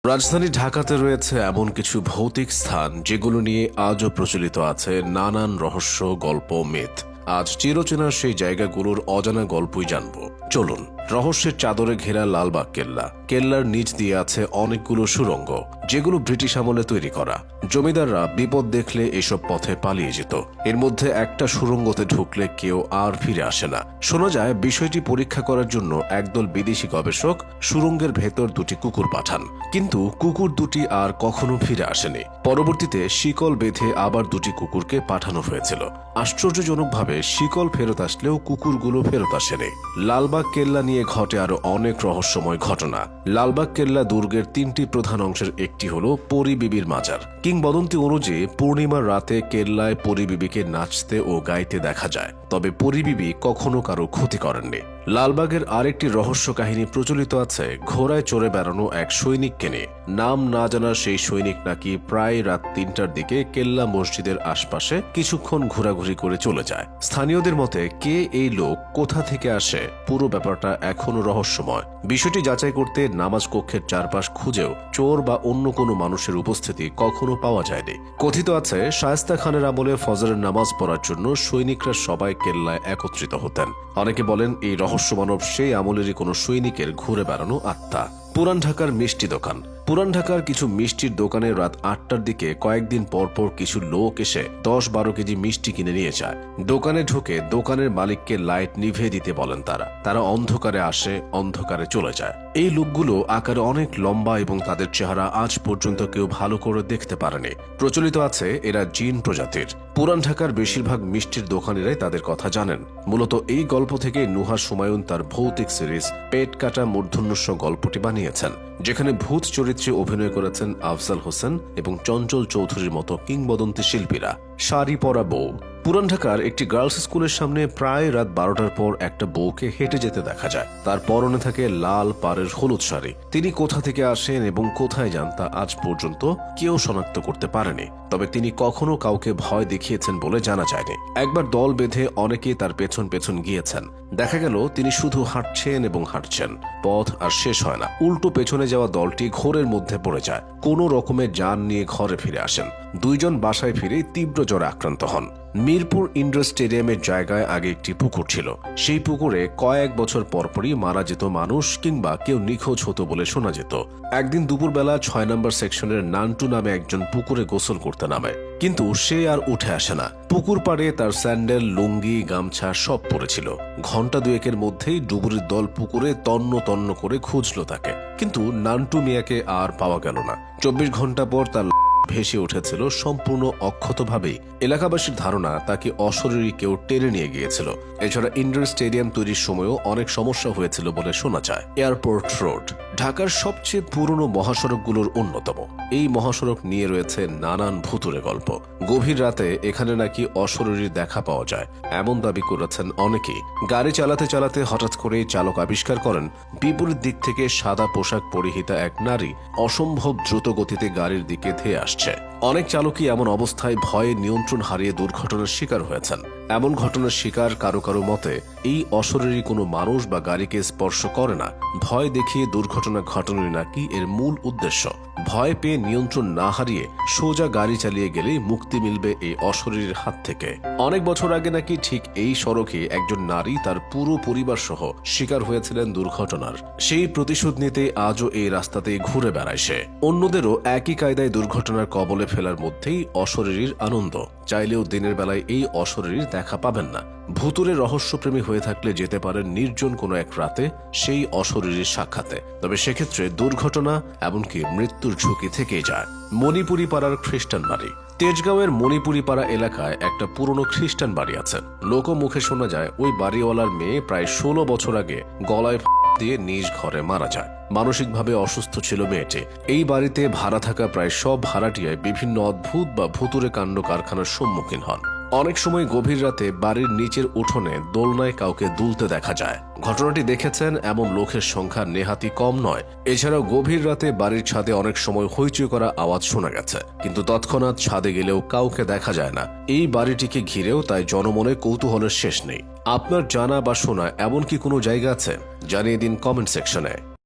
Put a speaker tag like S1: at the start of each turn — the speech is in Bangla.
S1: রাজধানী ঢাকাতে রয়েছে এমন কিছু ভৌতিক স্থান যেগুলো নিয়ে আজও প্রচলিত আছে নানান রহস্য, গল্প, মিথ। আজ চিরচেনা সেই জায়গাগুলোর অজানা গল্পই জানব। চলুন। রহস্যের চাদরে ঘেরা লালবাগ কেল্লা। কেল্লার নিচ দিয়ে আছে অনেকগুলো সুড়ঙ্গ, যেগুলো ব্রিটিশ আমলে তৈরি করা। জমিদাররা বিপদ দেখলে এসব পথে পালিয়ে যেত। এর মধ্যে একটা সুড়ঙ্গতে ঢুকলে কেউ আর ফিরে আসে না। শোনা যায় বিষয়টি পরীক্ষা করার জন্য একদল বিদেশি গবেষক সুড়ঙ্গের ভেতর দুটি কুকুর পাঠান, কিন্তু কুকুর দুটি আর কখনো ফিরে আসেনি। পরবর্তীতে শিকল বেঁধে আবার দুটি কুকুরকে পাঠানো হয়েছিল। আশ্চর্যজনকভাবে শিকল ফেরত আসলেও কুকুরগুলো ফেরত আসেনি। লালবাগ কেল্লা নিয়ে ঘটে আরো অনেক রহস্যময় ঘটনা। লালবাগ কেল্লা দুর্গের তিনটি প্রধান অংশের একটি হলো পরী বিবির মাজার। কিংবদন্তি অনুযায়ী পূর্ণিমার রাতে কেল্লায় পরী বিবিকে নাচতে ও গাইতে দেখা যায়, তবে পরী বিবি কখনো কারো ক্ষতি করেননি। লালবাগের আরেকটি রহস্য কাহিনী প্রচলিত আছে ঘোড়ায় চড়ে বেড়ানো এক সৈনিককে নিয়ে। নাম না জানা সেই সৈনিক নাকি প্রায় রাত ৩টার দিকে কেল্লা মসজিদের আশপাশে কিছুক্ষণ ঘোরাঘুরি করে চলে যায়। স্থানীয়দের মতে কে এই লোক, কোথা থেকে আসে, পুরো ব্যাপারটা এখনো রহস্যময়। বিষয়টি যাচাই করতে নামাজ কক্ষের চারপাশ খুঁজেও চোর বা অন্য কোনো মানুষের উপস্থিতি কখনো পাওয়া যায়নি। কথিত আছে শায়েস্তা খানের আমলে ফজরের নামাজ পড়ার জন্য সৈনিকরা সবাই কেল্লায় একত্রিত হতেন। অনেকে বলেন এই রহস্য মানব সেই আমলেরই কোনো সৈনিকের ঘুরে বেড়ানো আত্মা। পুরান ঢাকার মিষ্টি দোকান। পুরান ঢাকার কিছু মিষ্টির দোকানে রাত ৮টার দিকে কয়েকদিন পর পর কিছু লোক এসে ১০-১২ কেজি মিষ্টি কিনে নিয়ে যায়। দোকানে ঢুকে দোকানের মালিককে লাইট নিভিয়ে দিতে বলেন তারা অন্ধকারে আসে, অন্ধকারে চলে যায়। এই লোকগুলো আকারে অনেক লম্বা এবং তাদের চেহারা আজ পর্যন্ত কেউ ভালো করে দেখতে পারেনি। প্রচলিত আছে এরা জিন প্রজাতির। পুরান ঢাকার বেশিরভাগ মিষ্টির দোকানিরাই তাদের কথা জানেন। মূলত এই গল্প থেকে নুহা সুমায়ুন তার ভৌতিক সিরিজ পেট কাটা মূর্ধন্যস্য গল্পটি বানিয়েছেন, যেখানে ভূত চরিত্রে অভিনয় করেছেন আফজাল হোসেন এবং চঞ্চল চৌধুরীর মতো কিংবদন্তি শিল্পীরা। শাড়ি পরা বউ। পুরান ঢাকার একটি গার্লস স্কুলের সামনে প্রায় রাত ১২টার পর একটা বউকে হেঁটে যেতে দেখা যায়। তার পরনে থাকে লাল পাড়ের হলুদ শাড়ি। তিনি কোথা থেকে আসেন এবং কোথায় যান তা আজ পর্যন্ত কেউ শনাক্ত করতে পারেনি, তবে তিনি কখনো কাউকে ভয় দেখিয়েছেন বলে জানা যায়নি। একবার দল বেঁধে অনেকে তার পেছন পেছন গিয়েছেন। দেখা গেল তিনি শুধু হাঁটছেন এবং হাঁটছেন, পথ আর শেষ হয় না। উল্টো পেছনে যাওয়া দলটি ঘোরের মধ্যে পড়ে যায়, কোনো রকমের যান নিয়ে ঘরে ফিরে আসেন। দুইজন বাসায় ফিরে তীব্র জ্বরে আক্রান্ত হন। মিরপুর ইন্ডোর স্টেডিয়ামের জায়গায় আগে একটি পুকুর ছিল। সেই পুকুরে কয়েক বছর পরপরই মারা যেত মানুষ কিংবা কেউ নিখোঁজ হতো বলে শোনা যেত। একদিন দুপুরবেলা ৬ নম্বর সেকশনের নান্টু নামে একজন পুকুরে গোসল করতে নামে, কিন্তু সে আর উঠে আসে না। পুকুর পাড়ে তার স্যান্ডেল, লুঙ্গি, গামছা সব পড়েছিল। ঘন্টা দুয়েকের মধ্যেই ডুবুরির দল পুকুরে তন্ন তন্ন করে খুঁজল তাকে, কিন্তু নান্টু মিয়াকে আর পাওয়া গেল না। ২৪ ঘন্টা পর তার ভেসে উঠেছিল সম্পূর্ণ অক্ষতভাবেই। এলাকাবাসীর ধারণা তাকে অশরীরী কেউ টেনে নিয়ে গিয়েছিল। এছাড়া ইন্ডোর স্টেডিয়াম তৈরির সময়ও অনেক সমস্যা হয়েছিল বলে শোনা যায়। এয়ারপোর্ট রোড ঢাকার সবচেয়ে পুরনো মহাসড়কগুলোর অন্যতম। এই মহাসড়ক নিয়ে রয়েছে নানান ভুতুরে গল্প। গভীর রাতে এখানে নাকি অশরীরী দেখা পাওয়া যায় এমন দাবি করেছেন অনেকেই। গাড়ি চালাতে চালাতে হঠাৎ করে চালক আবিষ্কার করেন বিপরীত দিক থেকে সাদা পোশাক পরিহিতা এক নারী অসম্ভব দ্রুত গতিতে গাড়ির দিকে ধেয়ে আসছে। অনেক চালকই এমন অবস্থায় ভয়ে নিয়ন্ত্রণ হারিয়ে দুর্ঘটনার শিকার হয়েছেন। এমন ঘটনার শিকার কারো কারো মতে এই অশরীরী কোনো মানুষ বা গাড়িকে স্পর্শ করে না, ভয় দেখিয়ে দুর্ঘটনা ঘটানোই নাকি এর মূল উদ্দেশ্য। ভয় পেয়ে নিয়ন্ত্রণ না হারিয়ে সোজা গাড়ি চালিয়ে গেলেই মুক্তি মিলবে এই অশরীরীর হাত থেকে। অনেক বছর আগে নাকি ঠিক এই সড়কে একজন নারী তার পুরো পরিবার সহ শিকার হয়েছিলেন দুর্ঘটনার। সেই প্রতিশোধ নিতে আজও এই রাস্তাতেই ঘুরে বেড়ায় সে। অন্যদেরও একই কায়দায় দুর্ঘটনার কবলে ফেলার মধ্যেই অশরীরীর আনন্দ। চাইলেও দিনের বেলায় এই অশরীরীর দেখা পাবেন না। ভুতুরে রহস্যপ্রেমী হয়ে থাকলে যেতে পারেন নির্জন কোনো এক রাতে সেই অশরীরীর সাক্ষাতে, তবে সেক্ষেত্রে দুর্ঘটনা এমনকি মৃত্যুর ঝুঁকি থেকেই যায়। মণিপুরি পাড়ার খ্রিস্টান বাড়ি। তেজগাঁওয়ের মণিপুরি পাড়া এলাকায় একটা পুরনো খ্রিস্টান বাড়ি আছে। লোকমুখে শোনা যায় ওই বাড়িওয়ালার মেয়ে প্রায় ১৬ বছর আগে গলায় দিয়ে নিজ ঘরে মারা যায়। মানসিকভাবে অসুস্থ ছিল মেয়েটি। এই বাড়িতে ভাড়া থাকা প্রায় সব ভাড়াটিয়ায় বিভিন্ন অদ্ভুত বা ভুতুরে কাণ্ড কারখানার সম্মুখীন হন। অনেক সময় গভীর রাতে বাড়ির নিচের উঠোনে দোলনায় কাউকে দুলতে দেখা যায়। ঘটনাটি দেখেছেন এমন লোকের সংখ্যা নেহাতি কম নয়। এছাড়াও গভীর রাতে বাড়ির ছাদে অনেক সময় হইচই করা আওয়াজ শোনা গেছে, কিন্তু তৎক্ষণাৎ ছাদে গেলেও কাউকে দেখা যায় না। এই বাড়িটিকে ঘিরেও তাই জনমনে কৌতূহলের শেষ নেই। আপনার জানা বা শোনা এমন কি কোনো জায়গা আছে? জানিয়ে দিন কমেন্ট সেকশনে।